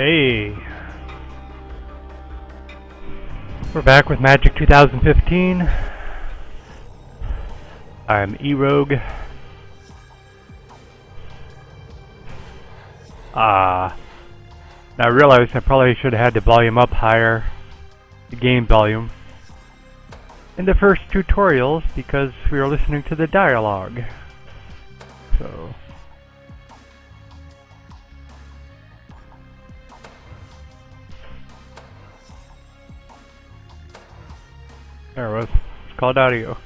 Hey, we're back with Magic 2015. I'm E-Rogue. Now I realized I probably should have had the volume up higher, the game volume, in the first tutorials because we were listening to the dialogue. So, there it was. It's called audio.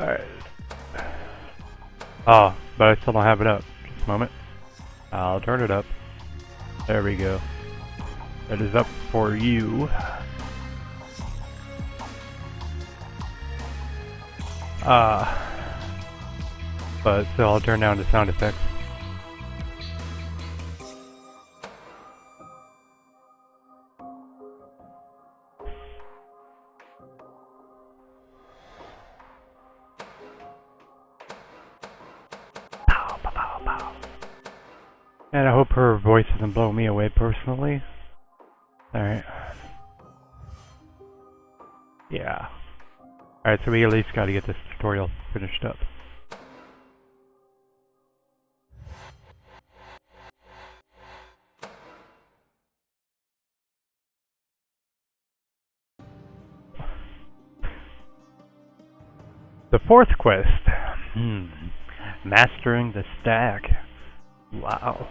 Alright. Oh, but I still don't have it up. Just a moment. I'll turn it up. There we go. That is up for you. But still I'll turn down the sound effects. And I hope her voice doesn't blow me away personally. Alright. Yeah. Alright, so we at least gotta get this tutorial finished up. The fourth quest. Mastering the stack. Wow.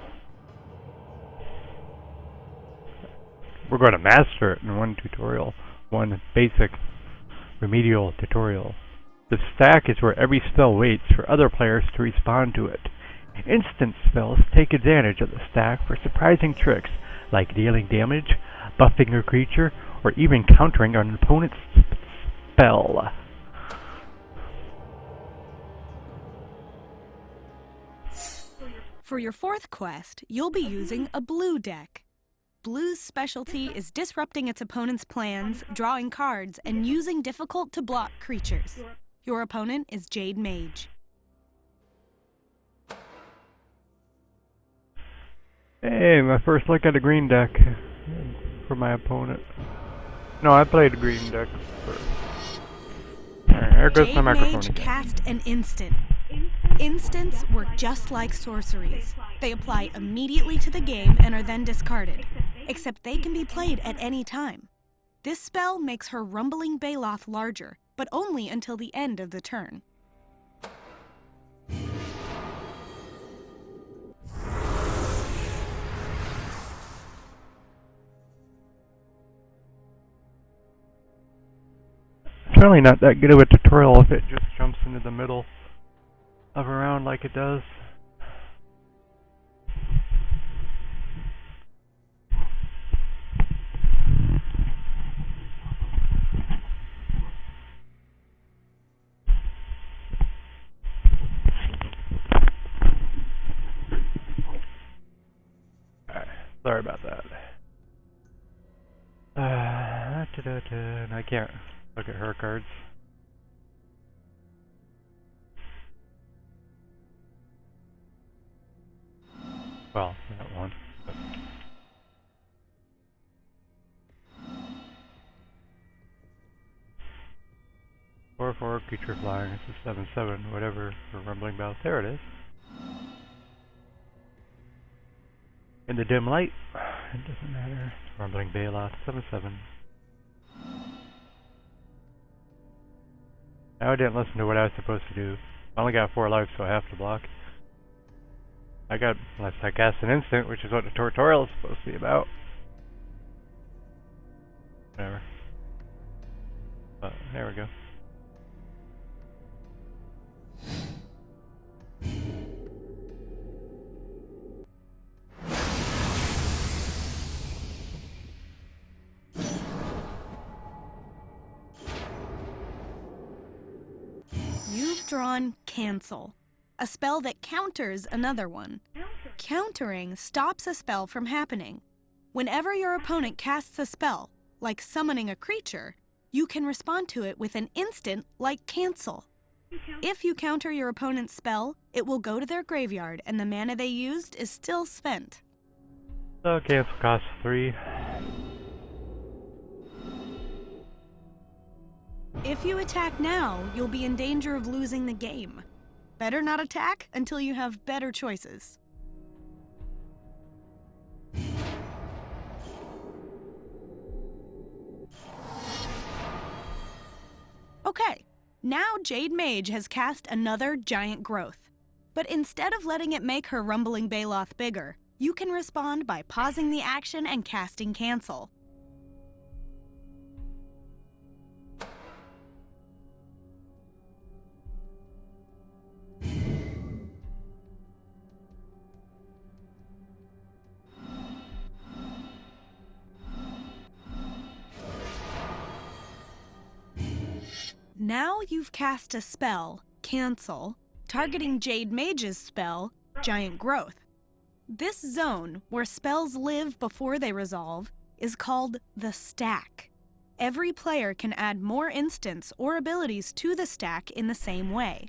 We're going to master it in one tutorial. One basic remedial tutorial. The stack is where every spell waits for other players to respond to it. Instant spells take advantage of the stack for surprising tricks like dealing damage, buffing a creature, or even countering an opponent's spell. For your fourth quest, you'll be using a blue deck. Blue's specialty is disrupting its opponent's plans, drawing cards, and using difficult-to-block creatures. Your opponent is Jade Mage. Hey, my first look at a green deck for my opponent. No, I played a green deck first. Alright, there goes my microphone Jade Mage again. cast an instant. Instants work just like sorceries. They apply immediately to the game and are then discarded, except they can be played at any time. This spell makes her Rumbling Baloth larger, but only until the end of the turn. It's really not that good of a tutorial if it just jumps into the middle of a round like it does. Alright, sorry about that. And I can't look at her cards. Well, that one. But. Four creature flying. It's a 7/7, whatever. For Rumbling Baloth. There it is. In the dim light, it doesn't matter. Rumbling Baloth, 7/7. Now I didn't listen to what I was supposed to do. I only got 4 lives, so I have to block. Unless I cast an instant, which is what the tutorial is supposed to be about. Whatever. But, there we go. You've drawn Cancel, a spell that counters another one. Countering stops a spell from happening. Whenever your opponent casts a spell, like summoning a creature, you can respond to it with an instant like Cancel. If you counter your opponent's spell, It will go to their graveyard, and the mana they used is still spent. So cancel cost 3. If you attack now, you'll be in danger of losing the game. Better not attack until you have better choices. Okay, now Jade Mage has cast another Giant Growth. But instead of letting it make her Rumbling Baloth bigger, you can respond by pausing the action and casting Cancel. Now you've cast a spell, Cancel, targeting Jade Mage's spell, Giant Growth. This zone, where spells live before they resolve, is called the stack. Every player can add more instants or abilities to the stack in the same way.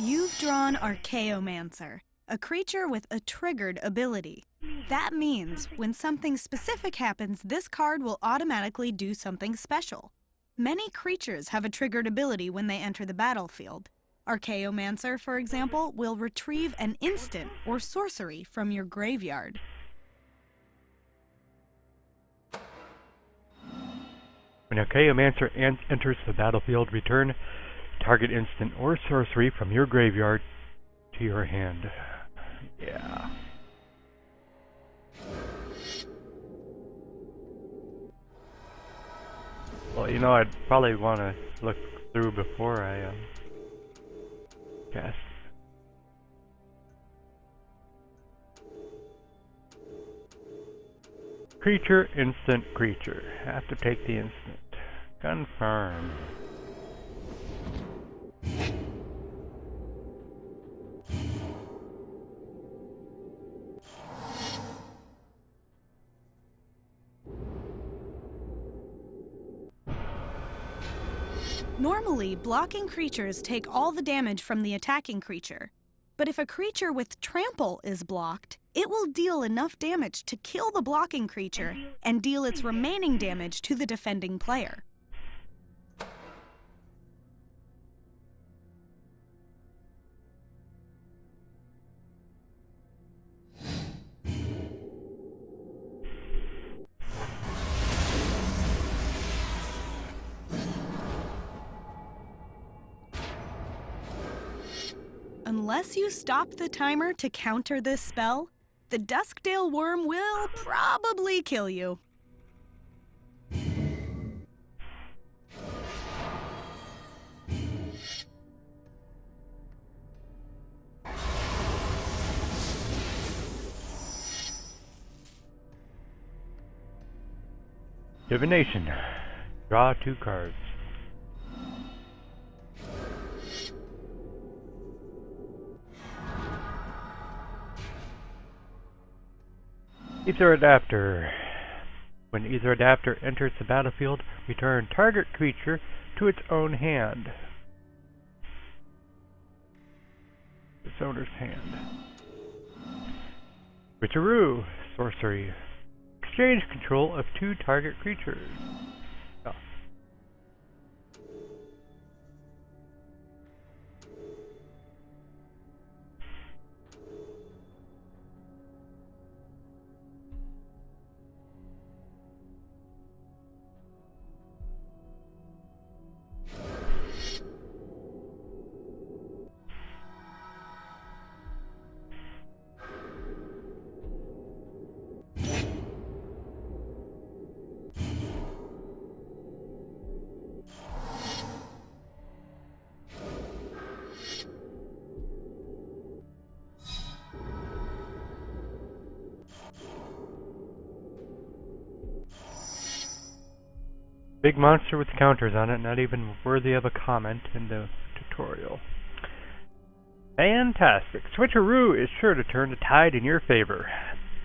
You've drawn Archaeomancer, a creature with a triggered ability. That means when something specific happens, this card will automatically do something special. Many creatures have a triggered ability when they enter the battlefield. Archaeomancer, for example, will retrieve an instant or sorcery from your graveyard. When Archaeomancer enters the battlefield, return target instant or sorcery from your graveyard to your hand. Yeah. Well, you know, I'd probably want to look through before I cast. Creature, instant creature. Have to take the instant. Confirm. Normally, blocking creatures take all the damage from the attacking creature. But if a creature with trample is blocked, it will deal enough damage to kill the blocking creature and deal its remaining damage to the defending player. Unless you stop the timer to counter this spell, the Duskdale Worm will probably kill you. Divination. Draw 2 cards. Aether Adapter. When Aether Adapter enters the battlefield, return target creature to its own hand. Its owner's hand. Witcheroo. Sorcery. Exchange control of 2 target creatures. Oh. Big monster with counters on it, not even worthy of a comment in the tutorial. Fantastic. Switcheroo is sure to turn the tide in your favor.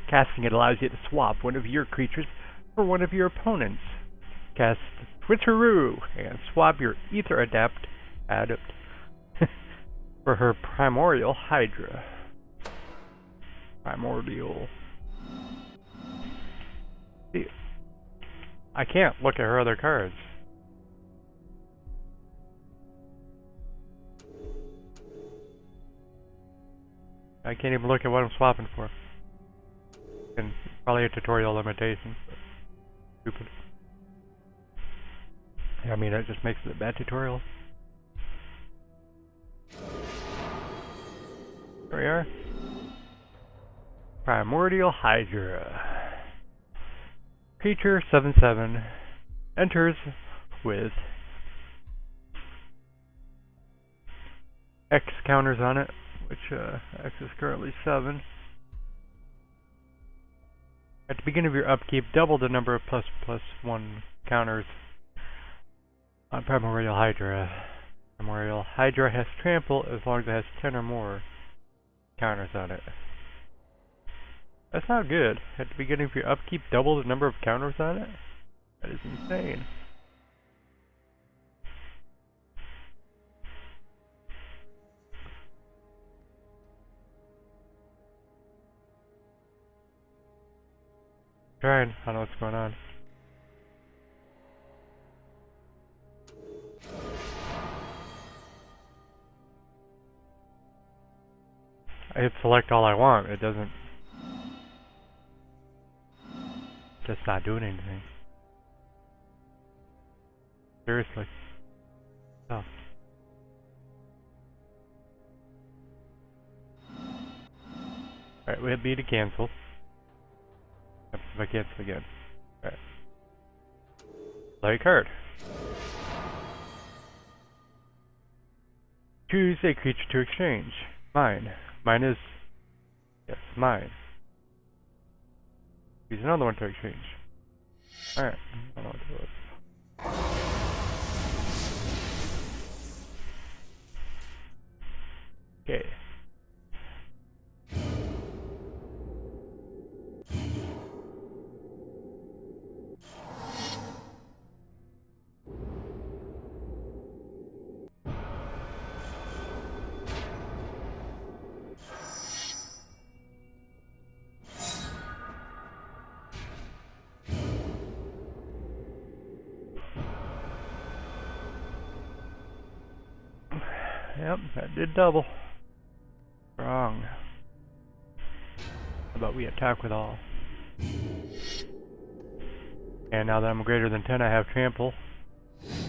Casting it allows you to swap one of your creatures for one of your opponents. Cast Switcheroo and swap your Ether Adept for her Primordial Hydra. Primordial. See, I can't look at her other cards. I can't even look at what I'm swapping for. And probably a tutorial limitation. Stupid. I mean, that just makes it a bad tutorial. There we are. Primordial Hydra. Creature 7/7 enters with X counters on it, which X is currently 7. At the beginning of your upkeep, double the number of ++1 counters on Primordial Hydra. Primordial Hydra has trample as long as it has 10 or more counters on it. That's not good. At the beginning of your upkeep, double the number of counters on it? That is insane. Trying. I don't know what's going on. I hit select all I want. It doesn't. Just not doing anything. Seriously. Oh. Alright, we hit B to cancel. If I cancel again. Alright. Play a card. Choose a creature to exchange. Mine. Mine is... Yes, mine. Use another one to exchange. Alright. I don't know what to do. Okay. Yep, that did double. Wrong. How about we attack with all? And now that I'm greater than 10, I have trample.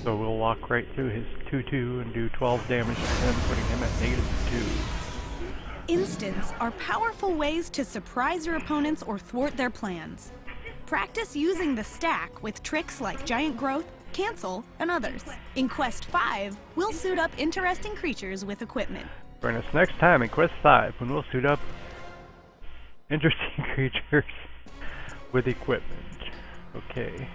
So we'll walk right through his 2/2 and do 12 damage to him, putting him at -2. Instants are powerful ways to surprise your opponents or thwart their plans. Practice using the stack with tricks like Giant Growth, Cancel, and others. In Quest 5, we'll suit up interesting creatures with equipment. Join us next time in Quest 5 when we'll suit up interesting creatures with equipment. Okay.